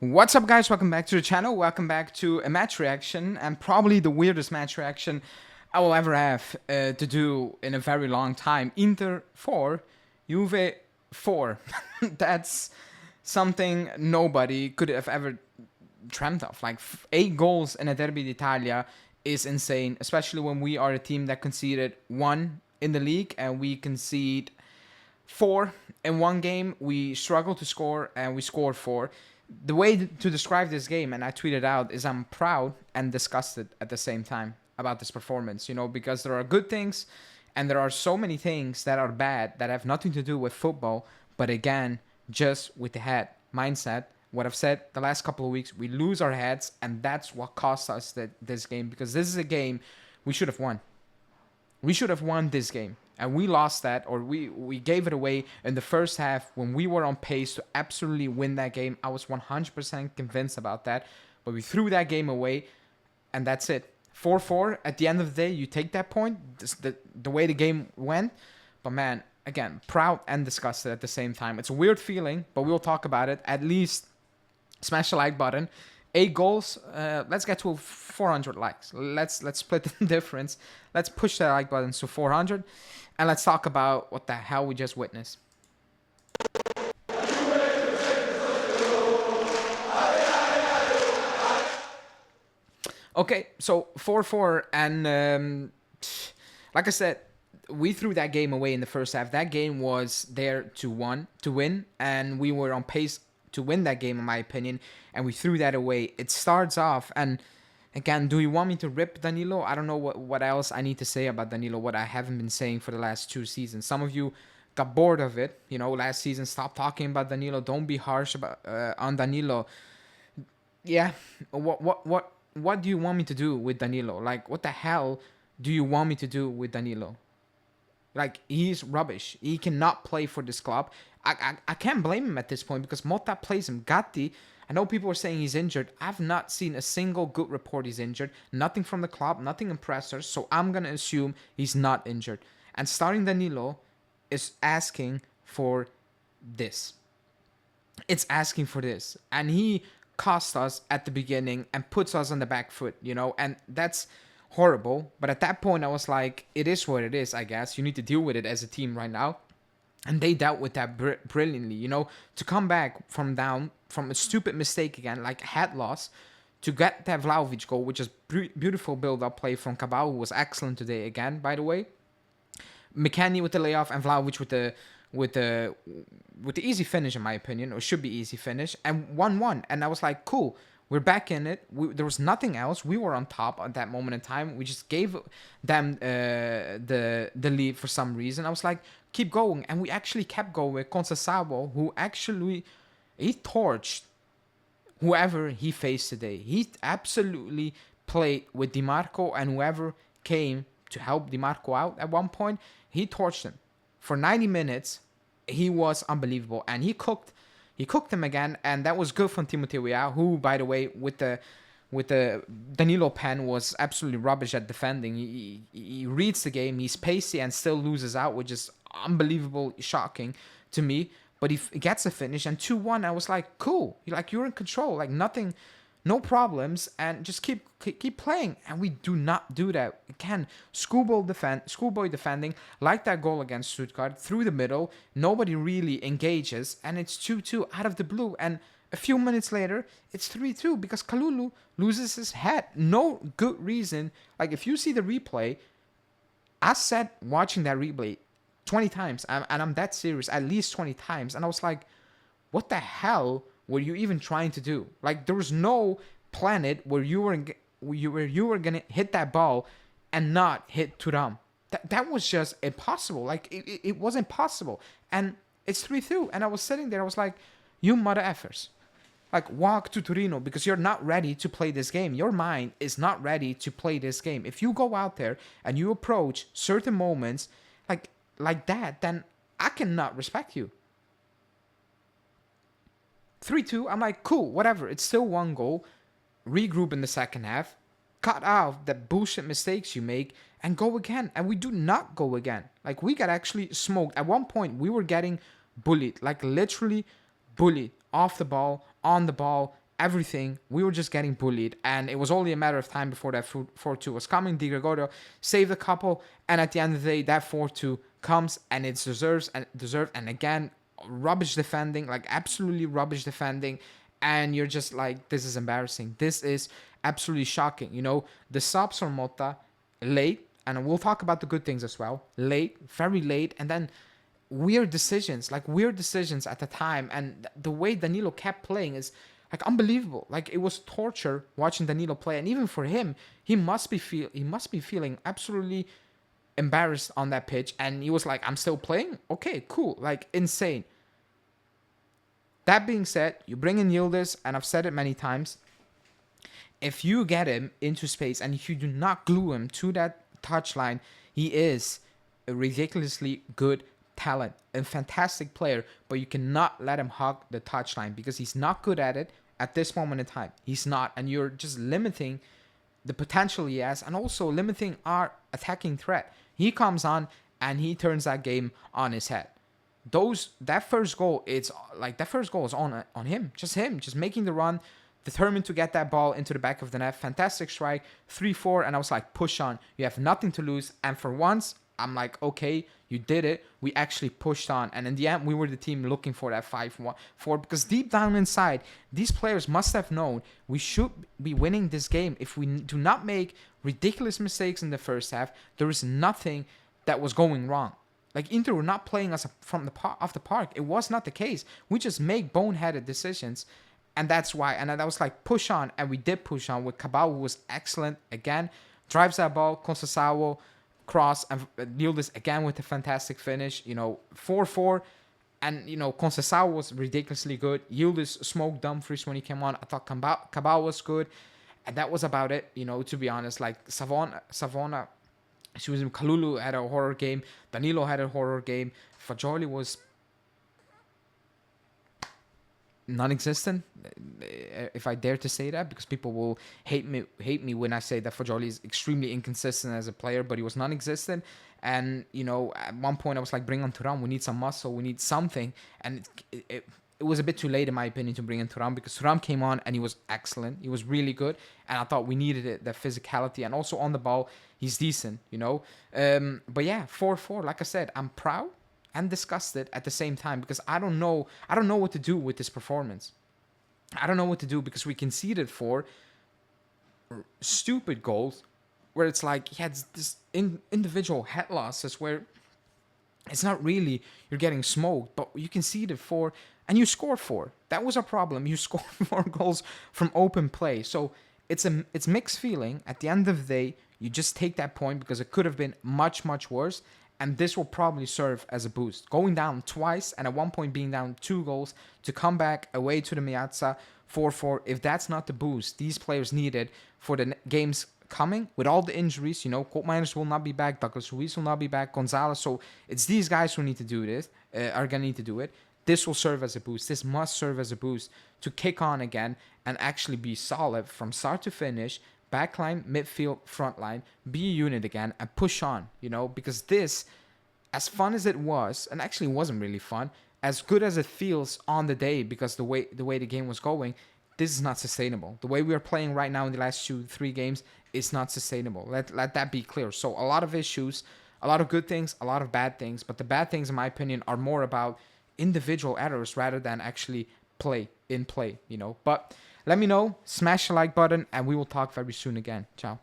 What's up, guys? Welcome back to the channel. Welcome back to a match reaction, and probably the weirdest match reaction I will ever have to do in a very long time. Inter 4, Juve 4. That's something nobody could have ever dreamt of. Like 8 goals in a Derby d'Italia is insane, especially when we are a team that conceded 1 in the league and we concede 4 in one game. We struggle to score and we scored 4. The way to describe this game, and I tweeted out, is I'm proud and disgusted at the same time about this performance, you know, because there are good things and there are so many things that are bad that have nothing to do with football, but again, just with the head mindset. What I've said the last couple of weeks, we lose our heads, and that's what cost us this game, because this is a game we should have won. We should have won this game, and we lost that, or we gave it away in the first half when we were on pace to absolutely win that game. I was 100% convinced about that, but we threw that game away, and that's it. 4-4, at the end of the day, you take that point, the way the game went. But man, again, proud and disgusted at the same time. It's a weird feeling, but we'll talk about it. At least smash the like button. 8 goals. Let's get to 400 likes. Let's split the difference. Let's push that like button to 400, and let's talk about what the hell we just witnessed. Okay, so 4-4, and like I said, we threw that game away in the first half. That game was there to win, and we were on pace to win that game, in my opinion, and we threw that away. It starts off, and again, do you want me to rip Danilo? I don't know what else I need to say about Danilo, what I haven't been saying for the last 2 seasons. Some of you got bored of it, you know, last season. Stop talking about Danilo. Don't be harsh about on Danilo. Yeah, what do you want me to do with Danilo? Like, what the hell do you want me to do with Danilo? Like, he's rubbish. He cannot play for this club. I can't blame him at this point because Motta plays him. Gatti, I know people are saying he's injured. I've not seen a single good report he's injured. Nothing from the club, nothing impressed us. So I'm going to assume he's not injured. And starting Danilo is asking for this. It's asking for this. And he cost us at the beginning and puts us on the back foot, you know, and that's horrible. But at that point, I was like, it is what it is, I guess. You need to deal with it as a team right now. And they dealt with that brilliantly, you know, to come back from down, from a stupid mistake again, like a head loss, to get that Vlahovic goal, which is beautiful build-up play from Cabal, who was excellent today again, by the way. McKennie with the layoff and Vlahovic with the easy finish, in my opinion, or should be easy finish, and 1-1. And I was like, cool. We're back in it. There was nothing else. We were on top at that moment in time. We just gave them the lead for some reason. I was like, keep going. And we actually kept going with Conceição, who actually, he torched whoever he faced today. He absolutely played with Di Marco, and whoever came to help Di Marco out at one point, he torched him. For 90 minutes, he was unbelievable. And he cooked him again, and that was good from Timothy Weah, who, by the way, with the Danilo pen, was absolutely rubbish at defending. He reads the game, he's pacey and still loses out, which is unbelievable, shocking to me. But he gets a finish, and 2-1, I was like, cool. You're in control, like nothing, no problems, and just keep playing. And we do not do that. Again, schoolboy defending, like that goal against Stuttgart, through the middle. Nobody really engages, and it's 2-2 out of the blue. And a few minutes later, it's 3-2 because Kalulu loses his head. No good reason. Like, if you see the replay, I said watching that replay 20 times, and I'm that serious, at least 20 times, and I was like, what the hell were you even trying to do? Like, there was no planet where you were gonna hit that ball and not hit Thuram. That was just impossible. Like, it was impossible. And it's 3-2. And I was sitting there, I was like, you mother effers. Like, walk to Torino, because you're not ready to play this game. Your mind is not ready to play this game. If you go out there and you approach certain moments like that, then I cannot respect you. 3-2, I'm like, cool, whatever. It's still 1 goal. Regroup in the second half. Cut out the bullshit mistakes you make and go again. And we do not go again. Like, we got actually smoked. At one point, we were getting bullied. Like, literally bullied. Off the ball, on the ball, everything. We were just getting bullied, and it was only a matter of time before that 4-2 was coming. Di Gregorio saved a couple, and at the end of the day, that 4-2 comes, and it's deserved. And again, rubbish defending, like absolutely rubbish defending, and you're just like, this is embarrassing. This is absolutely shocking. You know, the subs for Motta late, and we'll talk about the good things as well. Late, very late, and then weird decisions at the time, and the way Danilo kept playing is like unbelievable. Like, it was torture watching Danilo play, and even for him, he must be feeling absolutely embarrassed on that pitch, and he was like, I'm still playing? Okay, cool. Like, insane. That being said, you bring in Yildiz, and I've said it many times, if you get him into space and if you do not glue him to that touchline, he is a ridiculously good talent, a fantastic player, but you cannot let him hug the touchline because he's not good at it at this moment in time. He's not, and you're just limiting the potential he has, and also limiting our attacking threat. He comes on and he turns that game on his head. That first goal is on him, just making the run, determined to get that ball into the back of the net. Fantastic strike, 3-4, and I was like, push on. You have nothing to lose, and for once, I'm like, okay, you did it. We actually pushed on, and in the end, we were the team looking for that 5-4, because deep down inside, these players must have known we should be winning this game. If we do not make ridiculous mistakes in the first half, there is nothing that was going wrong. Like, Inter were not playing us from off the park. It was not the case. We just make boneheaded decisions, and that's why. And I was like, push on, and we did push on with Cabal, who was excellent again. Drives that ball, Conceição, cross, and Yildiz again with a fantastic finish. 4-4, and Conceição was ridiculously good. Yildiz smoked Dumfries when he came on. I thought Cabal was good, and that was about it. To be honest, like Savona. Kalulu had a horror game. Danilo had a horror game. Fagioli was non-existent, if I dare to say that, because people will hate me when I say that Fagioli is extremely inconsistent as a player, but he was non-existent. And at one point I was like, bring on Thuram. We need some muscle. We need something. And it was a bit too late, in my opinion, to bring in Thuram, because Thuram came on and he was excellent. He was really good, and I thought we needed it, the physicality, and also on the ball, he's decent, But yeah, 4-4. Like I said, I'm proud and disgusted at the same time, because I don't know what to do with this performance. I don't know what to do, because we conceded 4 stupid goals where it's like he had this individual head losses where it's not really you're getting smoked, but you conceded 4 and you scored 4. That was a problem. You scored 4 goals from open play. So it's mixed feeling. At the end of the day, you just take that point, because it could have been much, much worse. And this will probably serve as a boost. Going down twice, and at one point being down 2 goals, to come back away to the Miazza 4-4. If that's not the boost these players needed for the games coming, with all the injuries, Koopmeiners will not be back, Douglas Luiz will not be back, Gonzalez. So it's these guys who need to do this, are going to need to do it. This will serve as a boost. This must serve as a boost to kick on again and actually be solid from start to finish. Backline, midfield, frontline, be a unit again and push on, because this, as fun as it was, and actually wasn't really fun, as good as it feels on the day, because the way the game was going, this is not sustainable. The way we are playing right now in the last 2-3 games is not sustainable. Let that be clear. So a lot of issues, a lot of good things, a lot of bad things, but the bad things, in my opinion, are more about individual errors rather than actually play. But let me know, smash the like button, and we will talk very soon again. Ciao.